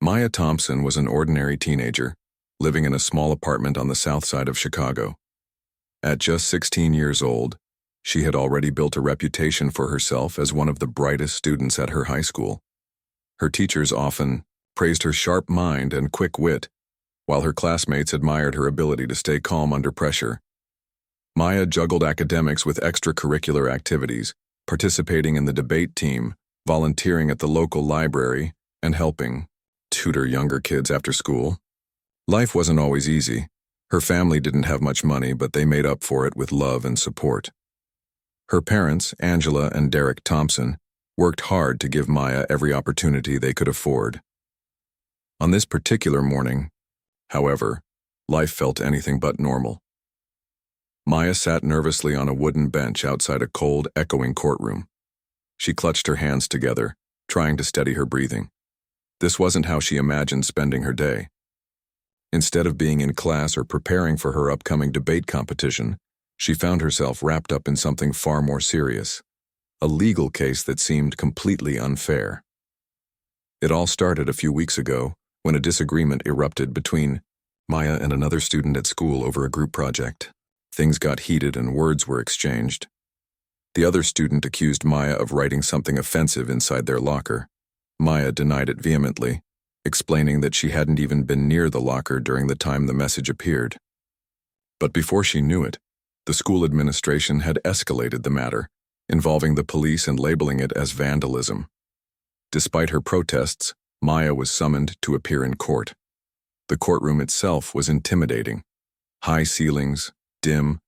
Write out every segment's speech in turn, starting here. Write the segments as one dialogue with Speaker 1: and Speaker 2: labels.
Speaker 1: Maya Thompson was an ordinary teenager, living in a small apartment on the south side of Chicago. At just 16 years old, she had already built a reputation for herself as one of the brightest students at her high school. Her teachers often praised her sharp mind and quick wit, while her classmates admired her ability to stay calm under pressure. Maya juggled academics with extracurricular activities, participating in the debate team, volunteering at the local library, and helping tutor younger kids after school. Life wasn't always easy. Her family didn't have much money, but they made up for it with love and support. Her parents, Angela and Derek Thompson, worked hard to give Maya every opportunity they could afford. On this particular morning, however, life felt anything but normal. Maya sat nervously on a wooden bench outside a cold, echoing courtroom. She clutched her hands together, trying to steady her breathing. This wasn't how she imagined spending her day. Instead of being in class or preparing for her upcoming debate competition, she found herself wrapped up in something far more serious, a legal case that seemed completely unfair. It all started a few weeks ago when a disagreement erupted between Maya and another student at school over a group project. Things got heated and words were exchanged. The other student accused Maya of writing something offensive inside their locker. Maya denied it vehemently, explaining that she hadn't even been near the locker during the time the message appeared. But before she knew it, the school administration had escalated the matter, involving the police and labeling it as vandalism. Despite her protests, Maya was summoned to appear in court. The courtroom itself was intimidating. High ceilings, dim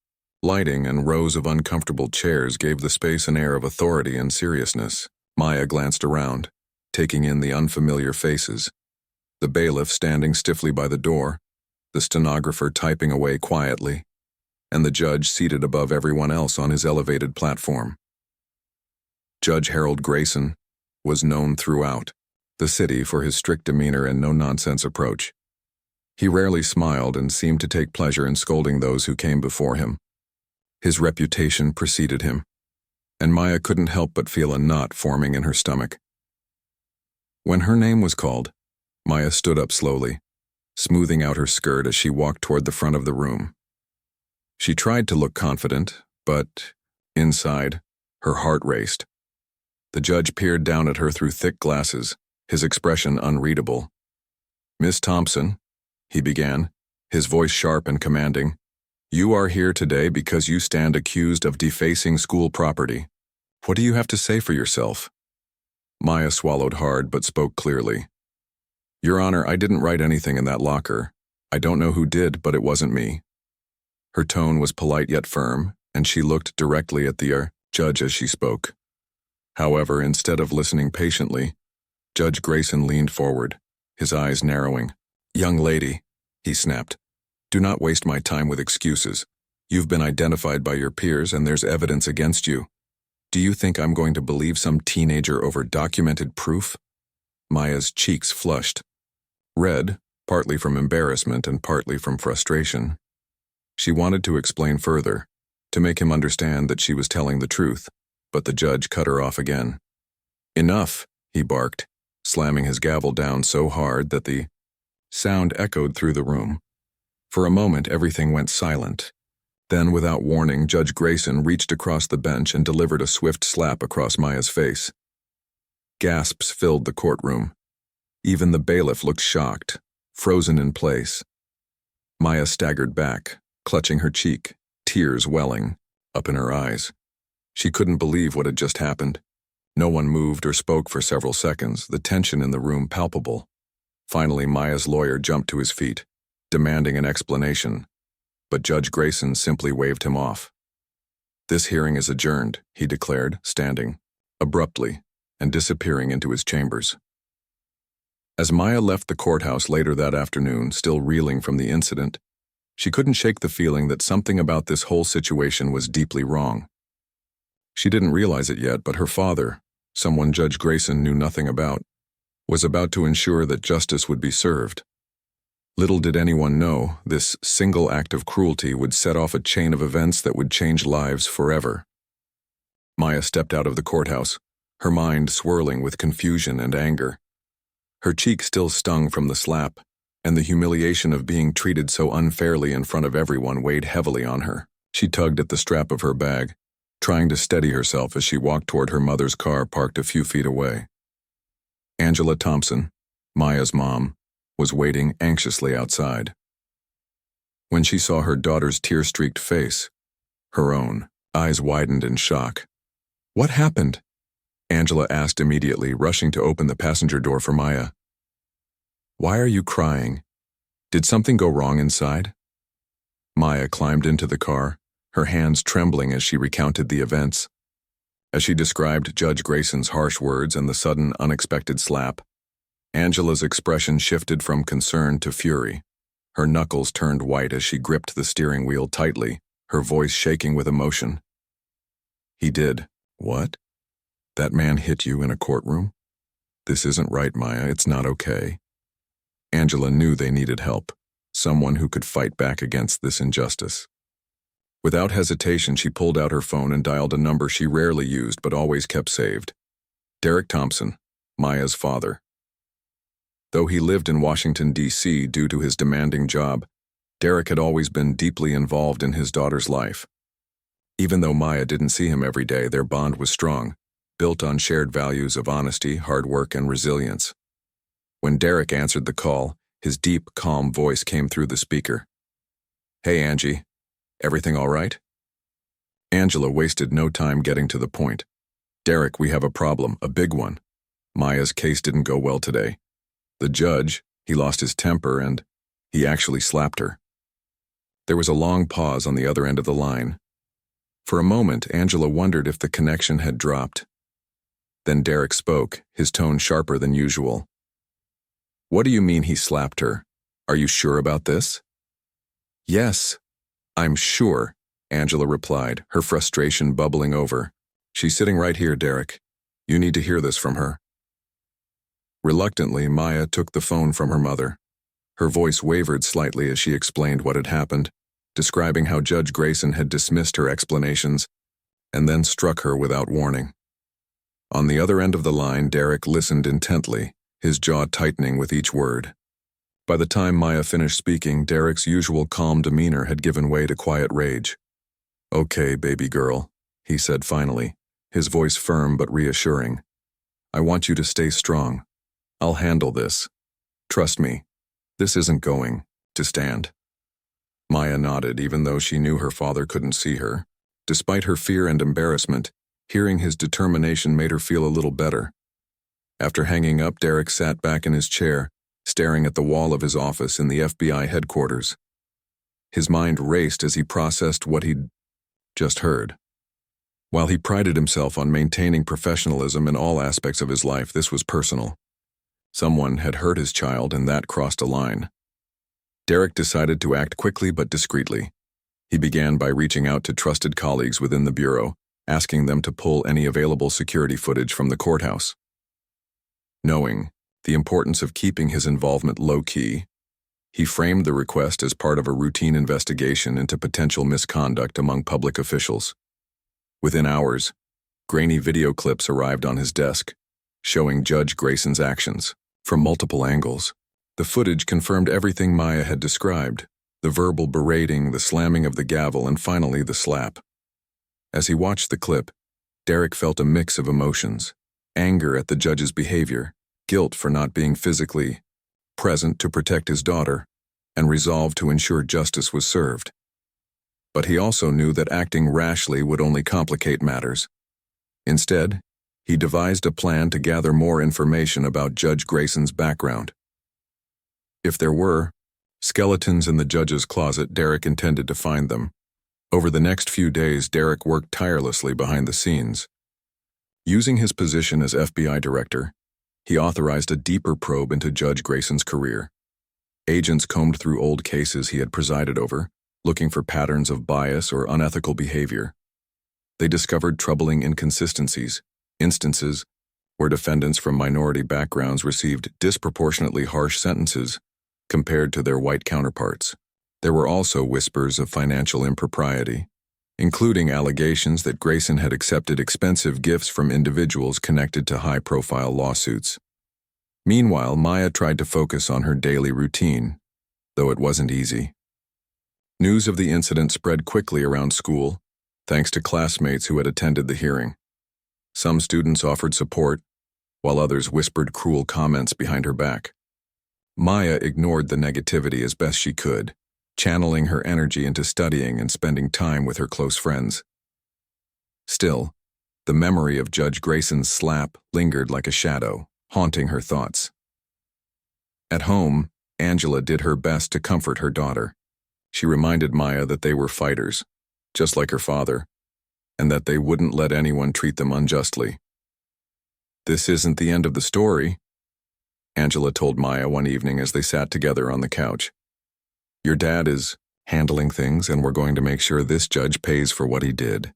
Speaker 1: lighting, and rows of uncomfortable chairs gave the space an air of authority and seriousness. Maya glanced around, taking in the unfamiliar faces. The bailiff standing stiffly by the door, the stenographer typing away quietly, and the judge seated above everyone else on his elevated platform. Judge Harold Grayson was known throughout the city for his strict demeanor and no-nonsense approach. He rarely smiled and seemed to take pleasure in scolding those who came before him. His reputation preceded him, and Maya couldn't help but feel a knot forming in her stomach. When her name was called, Maya stood up slowly, smoothing out her skirt as she walked toward the front of the room. She tried to look confident, but inside, her heart raced. The judge peered down at her through thick glasses, his expression unreadable. "Miss Thompson," he began, his voice sharp and commanding, "you are here today because you stand accused of defacing school property. What do you have to say for yourself?" Maya swallowed hard but spoke clearly. "Your Honor, I didn't write anything in that locker. I don't know who did, but it wasn't me." Her tone was polite yet firm, and she looked directly at the judge as she spoke. However, instead of listening patiently, Judge Grayson leaned forward, his eyes narrowing. "Young lady," he snapped, "do not waste my time with excuses. You've been identified by your peers and there's evidence against you. Do you think I'm going to believe some teenager over documented proof?" Maya's cheeks flushed, red, partly from embarrassment and partly from frustration. She wanted to explain further, to make him understand that she was telling the truth, but the judge cut her off again. "Enough," he barked, slamming his gavel down so hard that the sound echoed through the room. For a moment, everything went silent. Then, without warning, Judge Grayson reached across the bench and delivered a swift slap across Maya's face. Gasps filled the courtroom. Even the bailiff looked shocked, frozen in place. Maya staggered back, clutching her cheek, tears welling up in her eyes. She couldn't believe what had just happened. No one moved or spoke for several seconds, the tension in the room palpable. Finally, Maya's lawyer jumped to his feet, demanding an explanation, but Judge Grayson simply waved him off. "This hearing is adjourned," he declared, standing abruptly and disappearing into his chambers. As Maya left the courthouse later that afternoon, still reeling from the incident, she couldn't shake the feeling that something about this whole situation was deeply wrong. She didn't realize it yet, but her father, someone Judge Grayson knew nothing about, was about to ensure that justice would be served. Little did anyone know, this single act of cruelty would set off a chain of events that would change lives forever. Maya stepped out of the courthouse, her mind swirling with confusion and anger. Her cheek still stung from the slap, and the humiliation of being treated so unfairly in front of everyone weighed heavily on her. She tugged at the strap of her bag, trying to steady herself as she walked toward her mother's car parked a few feet away. Angela Thompson, Maya's mom, was waiting anxiously outside. When she saw her daughter's tear-streaked face, her own eyes widened in shock. "What happened?" Angela asked immediately, rushing to open the passenger door for Maya. "Why are you crying? Did something go wrong inside?" Maya climbed into the car, her hands trembling as she recounted the events. As she described Judge Grayson's harsh words and the sudden, unexpected slap, Angela's expression shifted from concern to fury. Her knuckles turned white as she gripped the steering wheel tightly, her voice shaking with emotion. "He did. What? That man hit you in a courtroom? This isn't right, Maya. It's not okay." Angela knew they needed help, someone who could fight back against this injustice. Without hesitation, she pulled out her phone and dialed a number she rarely used but always kept saved. Derek Thompson, Maya's father. Though he lived in Washington, D.C. due to his demanding job, Derek had always been deeply involved in his daughter's life. Even though Maya didn't see him every day, their bond was strong, built on shared values of honesty, hard work, and resilience. When Derek answered the call, his deep, calm voice came through the speaker. "Hey, Angie. Everything all right?" Angela wasted no time getting to the point. "Derek, we have a problem, a big one. Maya's case didn't go well today. The judge, he lost his temper and he actually slapped her." There was a long pause on the other end of the line. For a moment, Angela wondered if the connection had dropped. Then Derek spoke, his tone sharper than usual. "What do you mean he slapped her? Are you sure about this?" "Yes, I'm sure," Angela replied, her frustration bubbling over. "She's sitting right here, Derek. You need to hear this from her." Reluctantly, Maya took the phone from her mother. Her voice wavered slightly as she explained what had happened, describing how Judge Grayson had dismissed her explanations and then struck her without warning. On the other end of the line, Derek listened intently, his jaw tightening with each word. By the time Maya finished speaking, Derek's usual calm demeanor had given way to quiet rage. "Okay, baby girl," he said finally, his voice firm but reassuring. "I want you to stay strong. I'll handle this. Trust me, this isn't going to stand." Maya nodded, even though she knew her father couldn't see her. Despite her fear and embarrassment, hearing his determination made her feel a little better. After hanging up, Derek sat back in his chair, staring at the wall of his office in the FBI headquarters. His mind raced as he processed what he'd just heard. While he prided himself on maintaining professionalism in all aspects of his life, this was personal. Someone had hurt his child, and that crossed a line. Derek decided to act quickly but discreetly. He began by reaching out to trusted colleagues within the bureau, asking them to pull any available security footage from the courthouse. Knowing the importance of keeping his involvement low-key, he framed the request as part of a routine investigation into potential misconduct among public officials. Within hours, grainy video clips arrived on his desk, showing Judge Grayson's actions from multiple angles. The footage confirmed everything Maya had described: the verbal berating, the slamming of the gavel, and finally the slap. As he watched the clip, Derek felt a mix of emotions: anger at the judge's behavior, guilt for not being physically present to protect his daughter, and resolve to ensure justice was served. But he also knew that acting rashly would only complicate matters. Instead, he devised a plan to gather more information about Judge Grayson's background. If there were skeletons in the judge's closet, Derek intended to find them. Over the next few days, Derek worked tirelessly behind the scenes. Using his position as FBI director, he authorized a deeper probe into Judge Grayson's career. Agents combed through old cases he had presided over, looking for patterns of bias or unethical behavior. They discovered troubling inconsistencies, instances where defendants from minority backgrounds received disproportionately harsh sentences compared to their white counterparts. There were also whispers of financial impropriety, including allegations that Grayson had accepted expensive gifts from individuals connected to high-profile lawsuits. Meanwhile, Maya tried to focus on her daily routine, though it wasn't easy. News of the incident spread quickly around school, thanks to classmates who had attended the hearing. Some students offered support, while others whispered cruel comments behind her back. Maya ignored the negativity as best she could, channeling her energy into studying and spending time with her close friends. Still, the memory of Judge Grayson's slap lingered like a shadow, haunting her thoughts. At home, Angela did her best to comfort her daughter. She reminded Maya that they were fighters, just like her father, and that they wouldn't let anyone treat them unjustly. "This isn't the end of the story," Angela told Maya one evening as they sat together on the couch. "Your dad is handling things, and we're going to make sure this judge pays for what he did."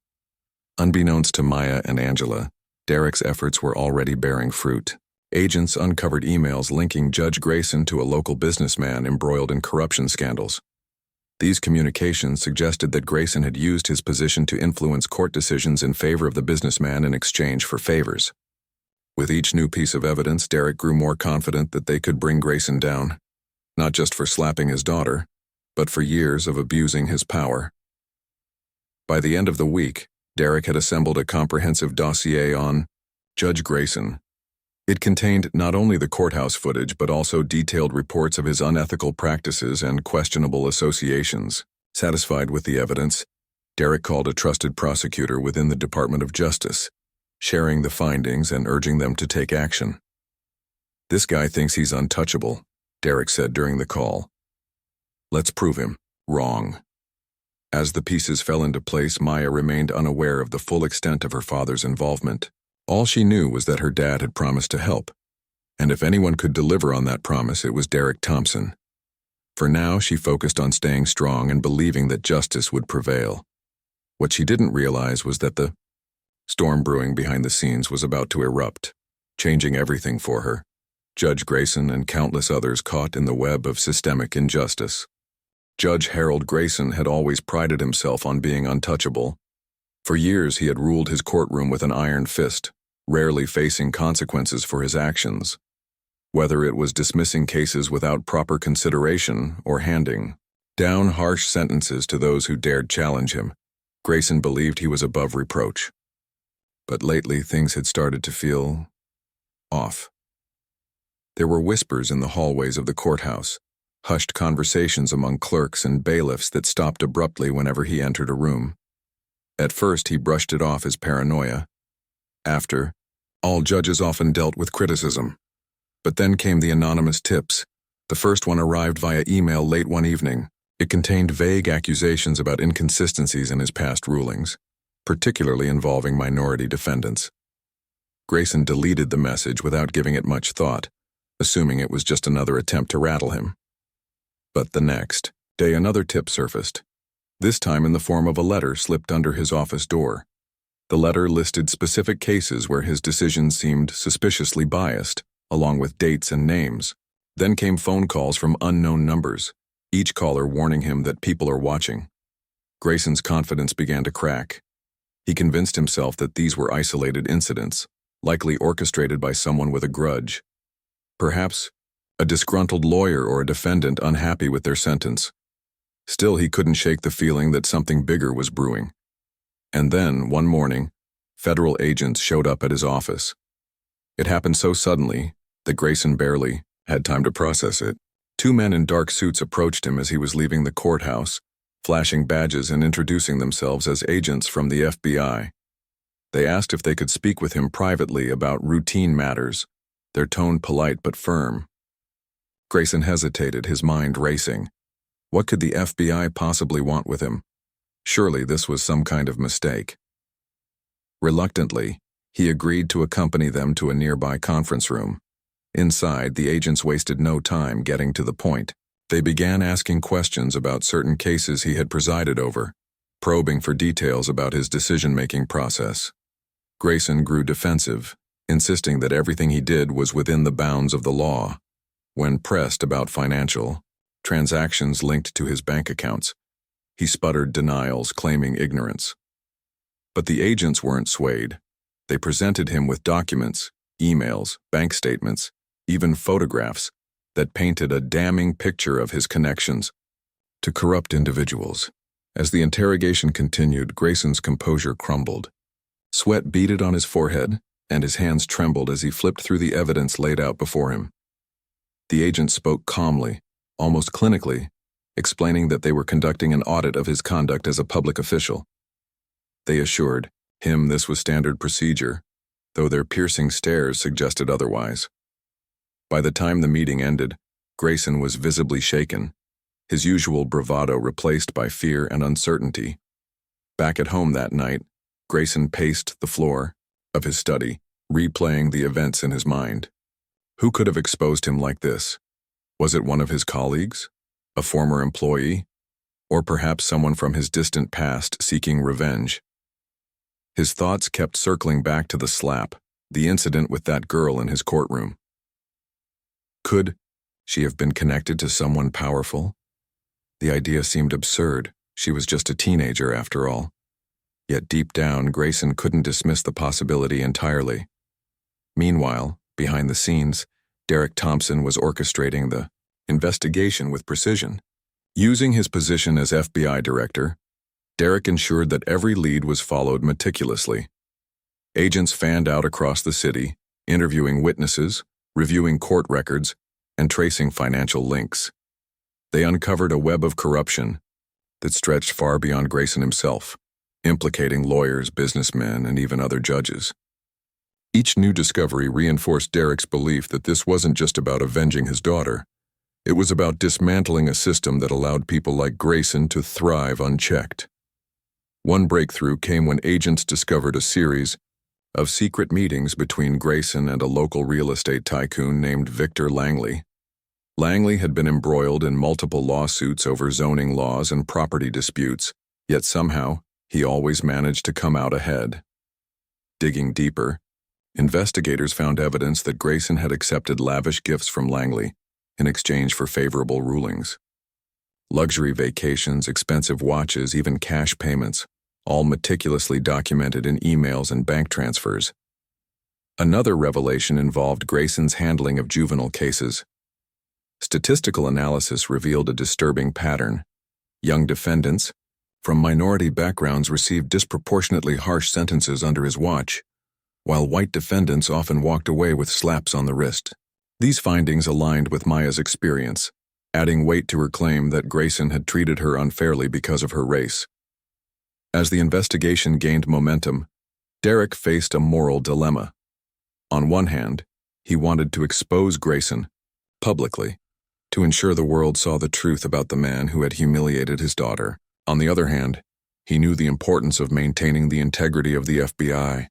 Speaker 1: Unbeknownst to Maya and Angela, Derek's efforts were already bearing fruit. Agents uncovered emails linking Judge Grayson to a local businessman embroiled in corruption scandals. These communications suggested that Grayson had used his position to influence court decisions in favor of the businessman in exchange for favors. With each new piece of evidence, Derek grew more confident that they could bring Grayson down, not just for slapping his daughter, but for years of abusing his power. By the end of the week, Derek had assembled a comprehensive dossier on Judge Grayson. It contained not only the courthouse footage but also detailed reports of his unethical practices and questionable associations. Satisfied with the evidence, Derek called a trusted prosecutor within the Department of Justice, sharing the findings and urging them to take action. "This guy thinks he's untouchable," Derek said during the call. "Let's prove him wrong." As the pieces fell into place, Maya remained unaware of the full extent of her father's involvement. All she knew was that her dad had promised to help, and if anyone could deliver on that promise, it was Derek Thompson. For now, she focused on staying strong and believing that justice would prevail. What she didn't realize was that the storm brewing behind the scenes was about to erupt, changing everything for her. Judge Grayson and countless others caught in the web of systemic injustice. Judge Harold Grayson had always prided himself on being untouchable. For years, he had ruled his courtroom with an iron fist, rarely facing consequences for his actions. Whether it was dismissing cases without proper consideration or handing down harsh sentences to those who dared challenge him, Grayson believed he was above reproach. But lately, things had started to feel off. There were whispers in the hallways of the courthouse, hushed conversations among clerks and bailiffs that stopped abruptly whenever he entered a room. At first, he brushed it off as paranoia. After, all judges often dealt with criticism. But then came the anonymous tips. The first one arrived via email late one evening. It contained vague accusations about inconsistencies in his past rulings, particularly involving minority defendants. Grayson deleted the message without giving it much thought, assuming it was just another attempt to rattle him. But the next day, another tip surfaced, this time in the form of a letter slipped under his office door. The letter listed specific cases where his decisions seemed suspiciously biased, along with dates and names. Then came phone calls from unknown numbers, each caller warning him that people are watching. Grayson's confidence began to crack. He convinced himself that these were isolated incidents, likely orchestrated by someone with a grudge. Perhaps a disgruntled lawyer or a defendant unhappy with their sentence. Still, he couldn't shake the feeling that something bigger was brewing. And then, one morning, federal agents showed up at his office. It happened so suddenly that Grayson barely had time to process it. Two men in dark suits approached him as he was leaving the courthouse, flashing badges and introducing themselves as agents from the FBI. They asked if they could speak with him privately about routine matters, their tone polite but firm. Grayson hesitated, his mind racing. What could the FBI possibly want with him? Surely this was some kind of mistake. Reluctantly, he agreed to accompany them to a nearby conference room. Inside, the agents wasted no time getting to the point. They began asking questions about certain cases he had presided over, probing for details about his decision-making process. Grayson grew defensive, insisting that everything he did was within the bounds of the law. When pressed about financial transactions linked to his bank accounts, he sputtered denials, claiming ignorance. But the agents weren't swayed. They presented him with documents, emails, bank statements, even photographs, that painted a damning picture of his connections to corrupt individuals. As the interrogation continued, Grayson's composure crumbled. Sweat beaded on his forehead, and his hands trembled as he flipped through the evidence laid out before him. The agent spoke calmly, almost clinically, explaining that they were conducting an audit of his conduct as a public official. They assured him this was standard procedure, though their piercing stares suggested otherwise. By the time the meeting ended, Grayson was visibly shaken, his usual bravado replaced by fear and uncertainty. Back at home that night, Grayson paced the floor of his study, replaying the events in his mind. Who could have exposed him like this? Was it one of his colleagues? A former employee? Or perhaps someone from his distant past seeking revenge? His thoughts kept circling back to the slap, the incident with that girl in his courtroom. Could she have been connected to someone powerful? The idea seemed absurd. She was just a teenager after all. Yet deep down, Grayson couldn't dismiss the possibility entirely. Meanwhile, behind the scenes, Derek Thompson was orchestrating the investigation with precision. Using his position as FBI director, Derek ensured that every lead was followed meticulously. Agents fanned out across the city, interviewing witnesses, reviewing court records, and tracing financial links. They uncovered a web of corruption that stretched far beyond Grayson himself, implicating lawyers, businessmen, and even other judges. Each new discovery reinforced Derek's belief that this wasn't just about avenging his daughter. It was about dismantling a system that allowed people like Grayson to thrive unchecked. One breakthrough came when agents discovered a series of secret meetings between Grayson and a local real estate tycoon named Victor Langley. Langley had been embroiled in multiple lawsuits over zoning laws and property disputes, yet somehow he always managed to come out ahead. Digging deeper, investigators found evidence that Grayson had accepted lavish gifts from Langley in exchange for favorable rulings. Luxury vacations, expensive watches, even cash payments, all meticulously documented in emails and bank transfers. Another revelation involved Grayson's handling of juvenile cases. Statistical analysis revealed a disturbing pattern. Young defendants from minority backgrounds received disproportionately harsh sentences under his watch, while white defendants often walked away with slaps on the wrist. These findings aligned with Maya's experience, adding weight to her claim that Grayson had treated her unfairly because of her race. As the investigation gained momentum, Derek faced a moral dilemma. On one hand, he wanted to expose Grayson publicly, to ensure the world saw the truth about the man who had humiliated his daughter. On the other hand, he knew the importance of maintaining the integrity of the FBI.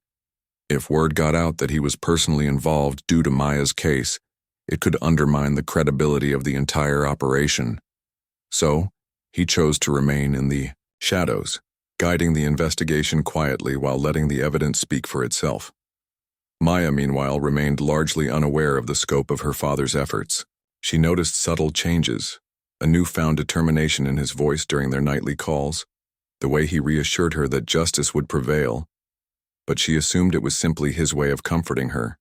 Speaker 1: If word got out that he was personally involved due to Maya's case, it could undermine the credibility of the entire operation. So, he chose to remain in the shadows, guiding the investigation quietly while letting the evidence speak for itself. Maya, meanwhile, remained largely unaware of the scope of her father's efforts. She noticed subtle changes, a newfound determination in his voice during their nightly calls, the way he reassured her that justice would prevail, but she assumed it was simply his way of comforting her.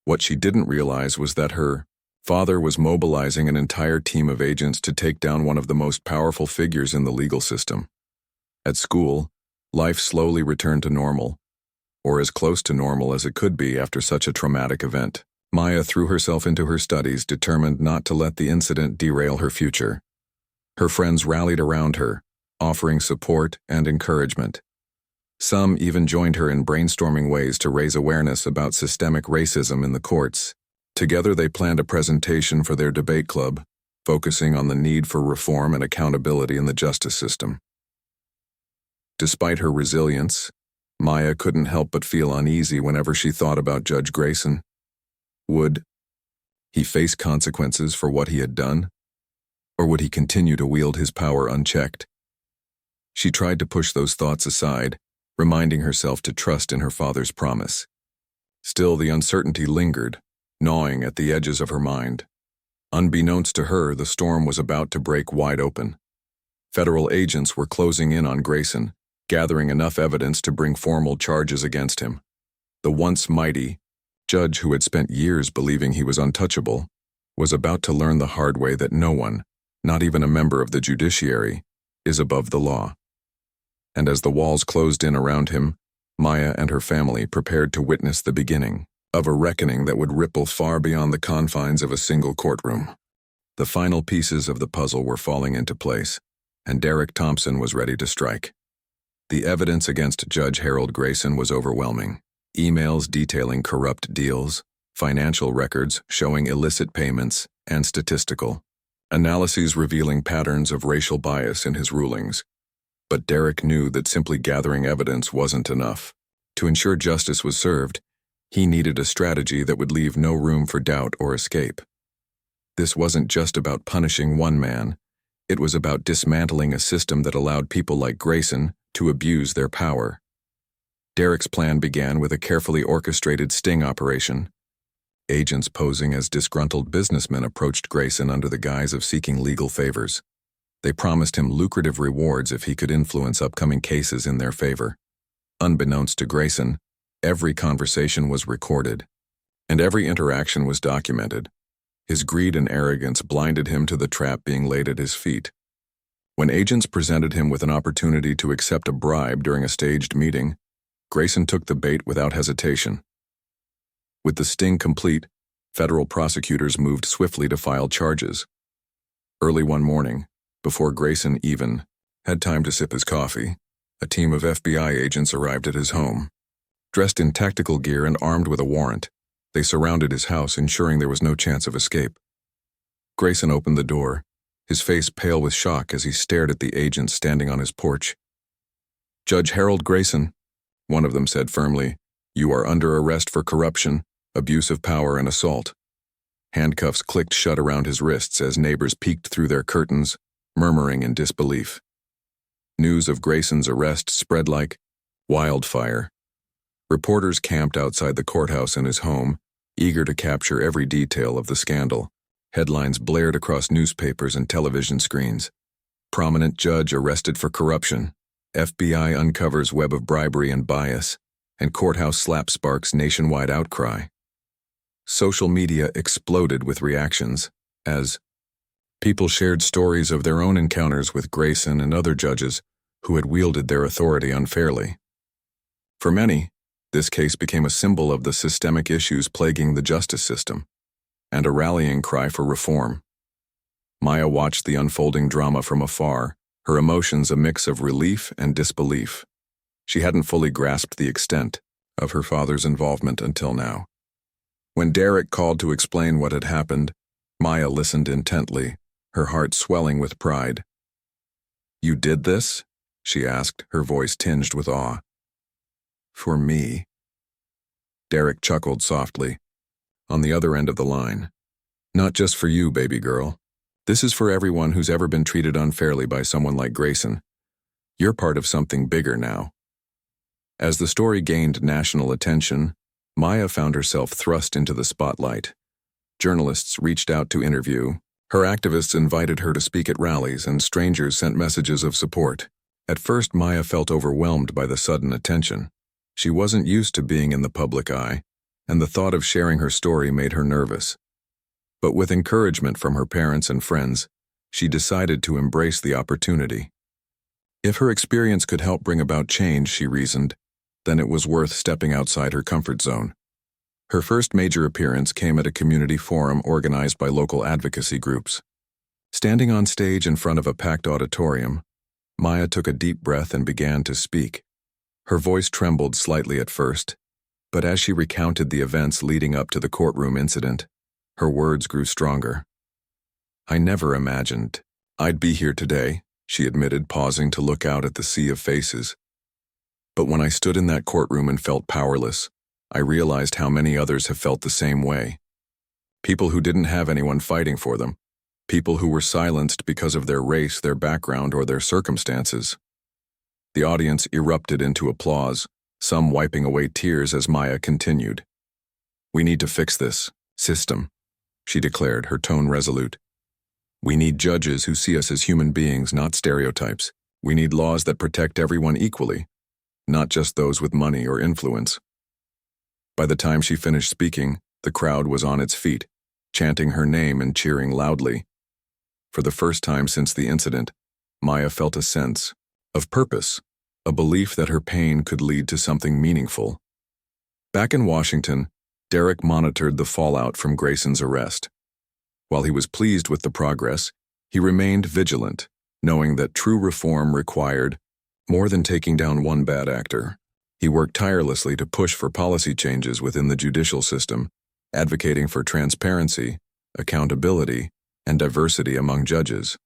Speaker 1: What she didn't realize was that her father was mobilizing an entire team of agents to take down one of the most powerful figures in the legal system. At school, life slowly returned to normal, or as close to normal as it could be after such a traumatic event. Maya threw herself into her studies, determined not to let the incident derail her future. Her friends rallied around her, offering support and encouragement. Some even joined her in brainstorming ways to raise awareness about systemic racism in the courts. Together they planned a presentation for their debate club, focusing on the need for reform and accountability in the justice system. Despite her resilience, Maya couldn't help but feel uneasy whenever she thought about Judge Grayson. Would he face consequences for what he had done? Or would he continue to wield his power unchecked? She tried to push those thoughts aside, reminding herself to trust in her father's promise. Still, the uncertainty lingered, gnawing at the edges of her mind. Unbeknownst to her, the storm was about to break wide open. Federal agents were closing in on Grayson, gathering enough evidence to bring formal charges against him. The once mighty judge who had spent years believing he was untouchable, was about to learn the hard way that no one, not even a member of the judiciary, is above the law. And as the walls closed in around him, Maya and her family prepared to witness the beginning of a reckoning that would ripple far beyond the confines of a single courtroom. The final pieces of the puzzle were falling into place, and Derek Thompson was ready to strike. The evidence against Judge Harold Grayson was overwhelming. Emails detailing corrupt deals, financial records showing illicit payments, and statistical analyses revealing patterns of racial bias in his rulings. But Derek knew that simply gathering evidence wasn't enough. To ensure justice was served, he needed a strategy that would leave no room for doubt or escape. This wasn't just about punishing one man. It was about dismantling a system that allowed people like Grayson to abuse their power. Derek's plan began with a carefully orchestrated sting operation. Agents posing as disgruntled businessmen approached Grayson under the guise of seeking legal favors. They promised him lucrative rewards if he could influence upcoming cases in their favor. Unbeknownst to Grayson, every conversation was recorded, and every interaction was documented. His greed and arrogance blinded him to the trap being laid at his feet. When agents presented him with an opportunity to accept a bribe during a staged meeting, Grayson took the bait without hesitation. With the sting complete, federal prosecutors moved swiftly to file charges. Early one morning, before Grayson even had time to sip his coffee, a team of FBI agents arrived at his home. Dressed in tactical gear and armed with a warrant, they surrounded his house, ensuring there was no chance of escape. Grayson opened the door, his face pale with shock as he stared at the agents standing on his porch. "Judge Harold Grayson," one of them said firmly, "you are under arrest for corruption, abuse of power, and assault." Handcuffs clicked shut around his wrists as neighbors peeked through their curtains, murmuring in disbelief. News of Grayson's arrest spread like wildfire. Reporters camped outside the courthouse and his home, eager to capture every detail of the scandal. Headlines blared across newspapers and television screens. "Prominent judge arrested for corruption. FBI uncovers web of bribery and bias," and courthouse slap sparks nationwide outcry. Social media exploded with reactions as people shared stories of their own encounters with Grayson and other judges who had wielded their authority unfairly. For many, this case became a symbol of the systemic issues plaguing the justice system, and a rallying cry for reform. Maya watched the unfolding drama from afar, her emotions a mix of relief and disbelief. She hadn't fully grasped the extent of her father's involvement until now. When Derek called to explain what had happened, Maya listened intently, her heart swelling with pride. "You did this?" she asked, her voice tinged with awe. "For me?" Derek chuckled softly. On the other end of the line, "Not just for you, baby girl. This is for everyone who's ever been treated unfairly by someone like Grayson. You're part of something bigger now." As the story gained national attention, Maya found herself thrust into the spotlight. Journalists reached out to interview. Her activists invited her to speak at rallies, and strangers sent messages of support. At first, Maya felt overwhelmed by the sudden attention. She wasn't used to being in the public eye, and the thought of sharing her story made her nervous. But with encouragement from her parents and friends, she decided to embrace the opportunity. If her experience could help bring about change, she reasoned, then it was worth stepping outside her comfort zone. Her first major appearance came at a community forum organized by local advocacy groups. Standing on stage in front of a packed auditorium, Maya took a deep breath and began to speak. Her voice trembled slightly at first, but as she recounted the events leading up to the courtroom incident, her words grew stronger. "I never imagined I'd be here today," she admitted, pausing to look out at the sea of faces. "But when I stood in that courtroom and felt powerless, I realized how many others have felt the same way. People who didn't have anyone fighting for them. People who were silenced because of their race, their background, or their circumstances." The audience erupted into applause, some wiping away tears as Maya continued. "We need to fix this system," she declared, her tone resolute. "We need judges who see us as human beings, not stereotypes. We need laws that protect everyone equally, not just those with money or influence." By the time she finished speaking, the crowd was on its feet, chanting her name and cheering loudly. For the first time since the incident, Maya felt a sense of purpose, a belief that her pain could lead to something meaningful. Back in Washington, Derek monitored the fallout from Grayson's arrest. While he was pleased with the progress, he remained vigilant, knowing that true reform required more than taking down one bad actor. He worked tirelessly to push for policy changes within the judicial system, advocating for transparency, accountability, and diversity among judges.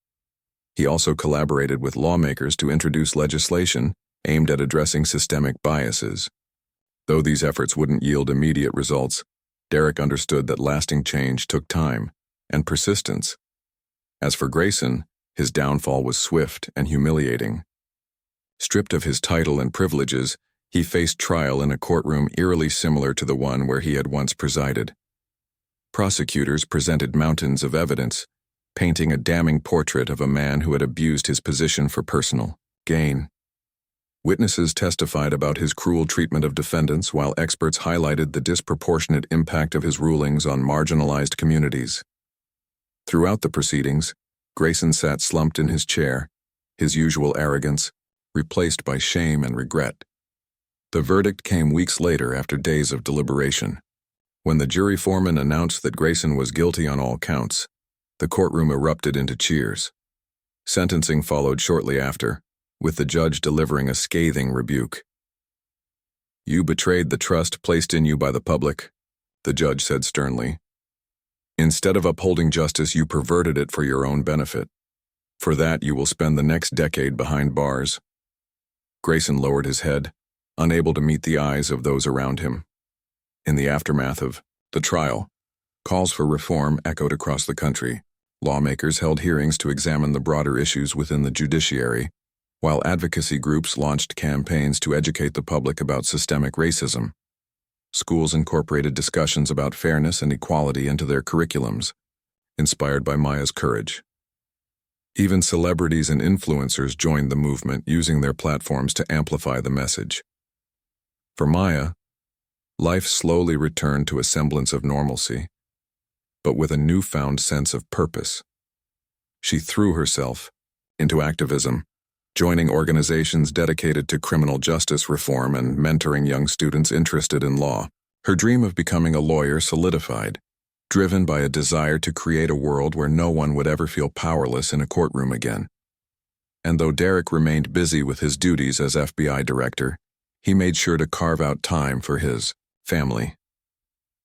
Speaker 1: He also collaborated with lawmakers to introduce legislation aimed at addressing systemic biases. Though these efforts wouldn't yield immediate results, Derek understood that lasting change took time and persistence. As for Grayson, his downfall was swift and humiliating. Stripped of his title and privileges, he faced trial in a courtroom eerily similar to the one where he had once presided. Prosecutors presented mountains of evidence, painting a damning portrait of a man who had abused his position for personal gain. Witnesses testified about his cruel treatment of defendants, while experts highlighted the disproportionate impact of his rulings on marginalized communities. Throughout the proceedings, Grayson sat slumped in his chair, his usual arrogance replaced by shame and regret. The verdict came weeks later after days of deliberation. When the jury foreman announced that Grayson was guilty on all counts, the courtroom erupted into cheers. Sentencing followed shortly after, with the judge delivering a scathing rebuke. "You betrayed the trust placed in you by the public," the judge said sternly. "Instead of upholding justice, you perverted it for your own benefit. For that, you will spend the next decade behind bars." Grayson lowered his head, unable to meet the eyes of those around him. In the aftermath of the trial, calls for reform echoed across the country. Lawmakers held hearings to examine the broader issues within the judiciary, while advocacy groups launched campaigns to educate the public about systemic racism. Schools incorporated discussions about fairness and equality into their curriculums, inspired by Maya's courage. Even celebrities and influencers joined the movement, using their platforms to amplify the message. For Maya, life slowly returned to a semblance of normalcy, but with a newfound sense of purpose. She threw herself into activism, joining organizations dedicated to criminal justice reform and mentoring young students interested in law. Her dream of becoming a lawyer solidified, driven by a desire to create a world where no one would ever feel powerless in a courtroom again. And though Derek remained busy with his duties as FBI director, he made sure to carve out time for his family.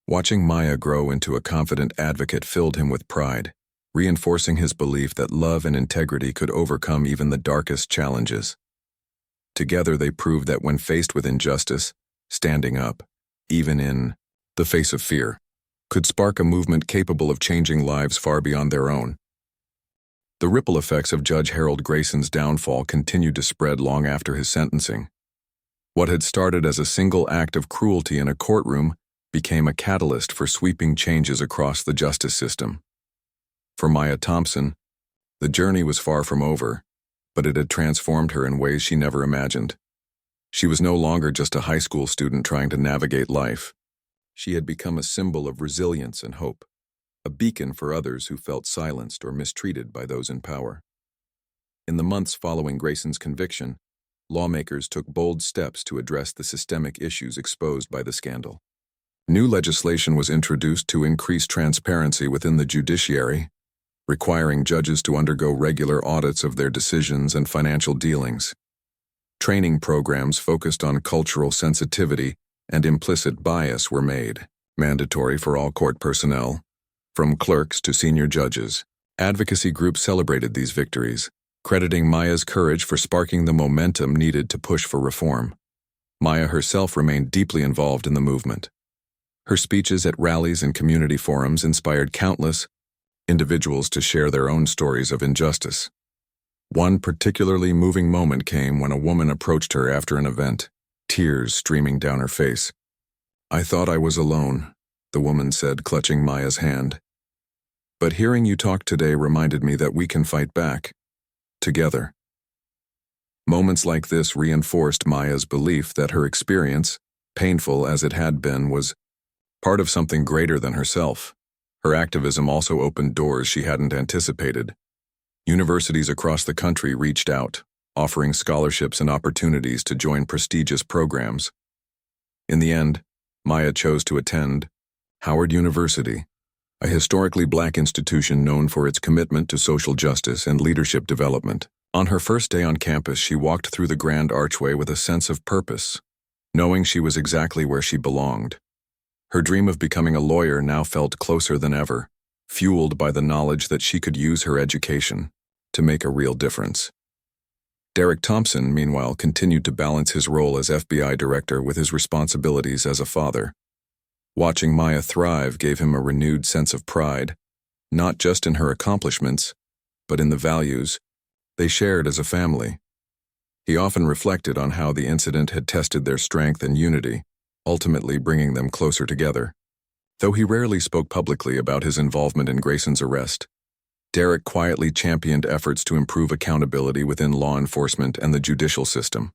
Speaker 1: Watching Maya grow into a confident advocate filled him with pride, reinforcing his belief that love and integrity could overcome even the darkest challenges. Together they proved that when faced with injustice, standing up, even in the face of fear, could spark a movement capable of changing lives far beyond their own. The ripple effects of Judge Harold Grayson's downfall continued to spread long after his sentencing. What had started as a single act of cruelty in a courtroom became a catalyst for sweeping changes across the justice system. For Maya Thompson, the journey was far from over, but it had transformed her in ways she never imagined. She was no longer just a high school student trying to navigate life. She had become a symbol of resilience and hope, a beacon for others who felt silenced or mistreated by those in power. In the months following Grayson's conviction, lawmakers took bold steps to address the systemic issues exposed by the scandal. New legislation was introduced to increase transparency within the judiciary, requiring judges to undergo regular audits of their decisions and financial dealings. Training programs focused on cultural sensitivity and implicit bias were made, mandatory for all court personnel, from clerks to senior judges. Advocacy groups celebrated these victories, crediting Maya's courage for sparking the momentum needed to push for reform. Maya herself remained deeply involved in the movement. Her speeches at rallies and community forums inspired countless individuals to share their own stories of injustice. One particularly moving moment came when a woman approached her after an event, tears streaming down her face. "I thought I was alone," the woman said, clutching Maya's hand. "But hearing you talk today reminded me that we can fight back, together." Moments like this reinforced Maya's belief that her experience, painful as it had been, was part of something greater than herself. Her activism also opened doors she hadn't anticipated. Universities across the country reached out, offering scholarships and opportunities to join prestigious programs. In the end, Maya chose to attend Howard University, a historically Black institution known for its commitment to social justice and leadership development. On her first day on campus, she walked through the grand archway with a sense of purpose, knowing she was exactly where she belonged. Her dream of becoming a lawyer now felt closer than ever, fueled by the knowledge that she could use her education to make a real difference. Derek Thompson, meanwhile, continued to balance his role as FBI director with his responsibilities as a father. Watching Maya thrive gave him a renewed sense of pride, not just in her accomplishments, but in the values they shared as a family. He often reflected on how the incident had tested their strength and unity, ultimately bringing them closer together. Though he rarely spoke publicly about his involvement in Grayson's arrest, Derek quietly championed efforts to improve accountability within law enforcement and the judicial system.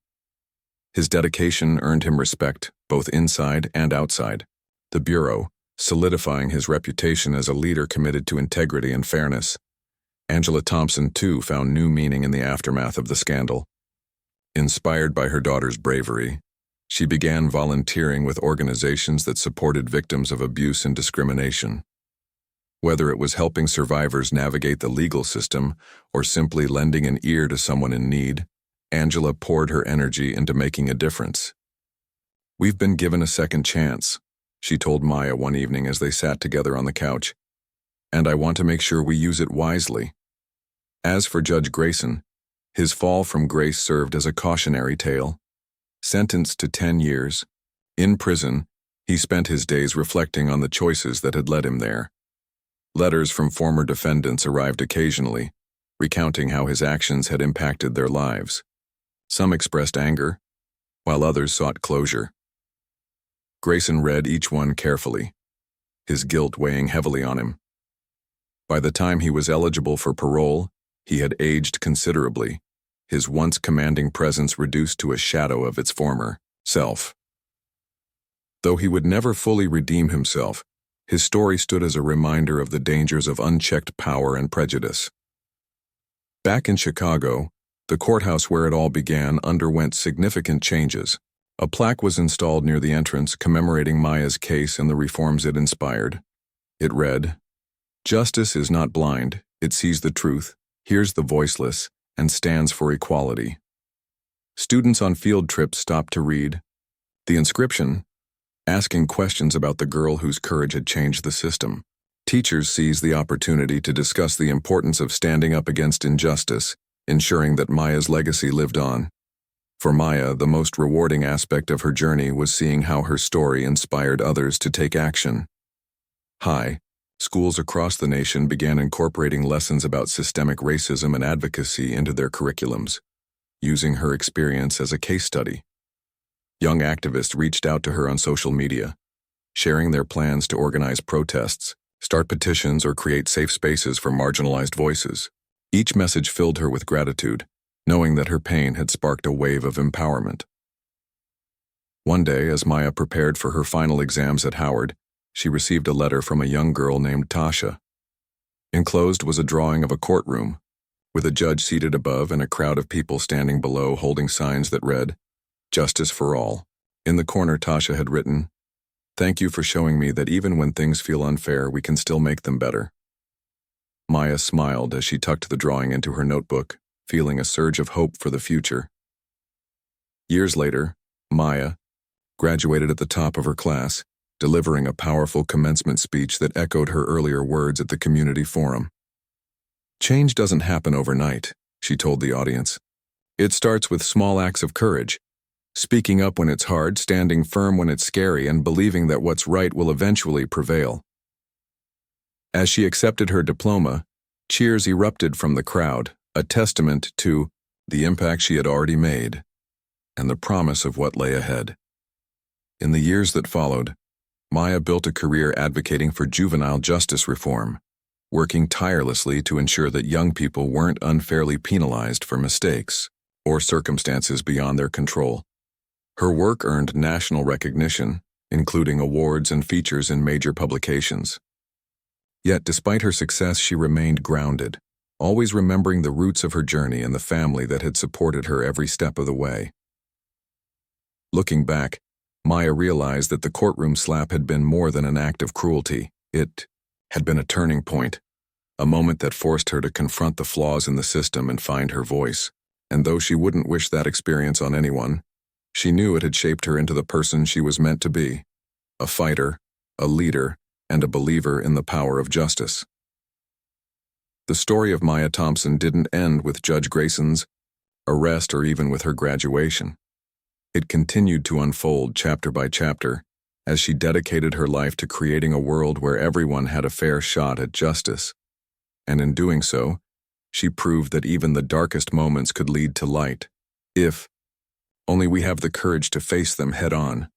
Speaker 1: His dedication earned him respect, both inside and outside the Bureau, solidifying his reputation as a leader committed to integrity and fairness. Angela Thompson, too, found new meaning in the aftermath of the scandal. Inspired by her daughter's bravery, she began volunteering with organizations that supported victims of abuse and discrimination. Whether it was helping survivors navigate the legal system or simply lending an ear to someone in need, Angela poured her energy into making a difference. "We've been given a second chance," she told Maya one evening as they sat together on the couch, "and I want to make sure we use it wisely." As for Judge Grayson, his fall from grace served as a cautionary tale. Sentenced to 10 years, in prison, he spent his days reflecting on the choices that had led him there. Letters from former defendants arrived occasionally, recounting how his actions had impacted their lives. Some expressed anger, while others sought closure. Grayson read each one carefully, his guilt weighing heavily on him. By the time he was eligible for parole, he had aged considerably, his once commanding presence reduced to a shadow of its former self. Though he would never fully redeem himself, his story stood as a reminder of the dangers of unchecked power and prejudice. Back in Chicago, the courthouse where it all began underwent significant changes. A plaque was installed near the entrance commemorating Maya's case and the reforms it inspired. It read, "Justice is not blind, it sees the truth, hears the voiceless, and stands for equality." Students on field trips stopped to read the inscription, asking questions about the girl whose courage had changed the system. Teachers seized the opportunity to discuss the importance of standing up against injustice, ensuring that Maya's legacy lived on. For Maya, the most rewarding aspect of her journey was seeing how her story inspired others to take action. Schools across the nation began incorporating lessons about systemic racism and advocacy into their curriculums, using her experience as a case study. Young activists reached out to her on social media, sharing their plans to organize protests, start petitions, or create safe spaces for marginalized voices. Each message filled her with gratitude, knowing that her pain had sparked a wave of empowerment. One day, as Maya prepared for her final exams at Howard, she received a letter from a young girl named Tasha. Enclosed was a drawing of a courtroom, with a judge seated above and a crowd of people standing below holding signs that read, "Justice for all." In the corner, Tasha had written, "Thank you for showing me that even when things feel unfair, we can still make them better." Maya smiled as she tucked the drawing into her notebook, feeling a surge of hope for the future. Years later, Maya graduated at the top of her class, delivering a powerful commencement speech that echoed her earlier words at the community forum. "Change doesn't happen overnight," she told the audience. "It starts with small acts of courage, speaking up when it's hard, standing firm when it's scary, and believing that what's right will eventually prevail." As she accepted her diploma, cheers erupted from the crowd, a testament to the impact she had already made and the promise of what lay ahead. In the years that followed, Maya built a career advocating for juvenile justice reform, working tirelessly to ensure that young people weren't unfairly penalized for mistakes or circumstances beyond their control. Her work earned national recognition, including awards and features in major publications. Yet, despite her success, she remained grounded, always remembering the roots of her journey and the family that had supported her every step of the way. Looking back, Maya realized that the courtroom slap had been more than an act of cruelty. It had been a turning point, a moment that forced her to confront the flaws in the system and find her voice. And though she wouldn't wish that experience on anyone, she knew it had shaped her into the person she was meant to be, a fighter, a leader, and a believer in the power of justice. The story of Maya Thompson didn't end with Judge Grayson's arrest or even with her graduation. It continued to unfold chapter by chapter as she dedicated her life to creating a world where everyone had a fair shot at justice. And in doing so, she proved that even the darkest moments could lead to light, if only we have the courage to face them head on.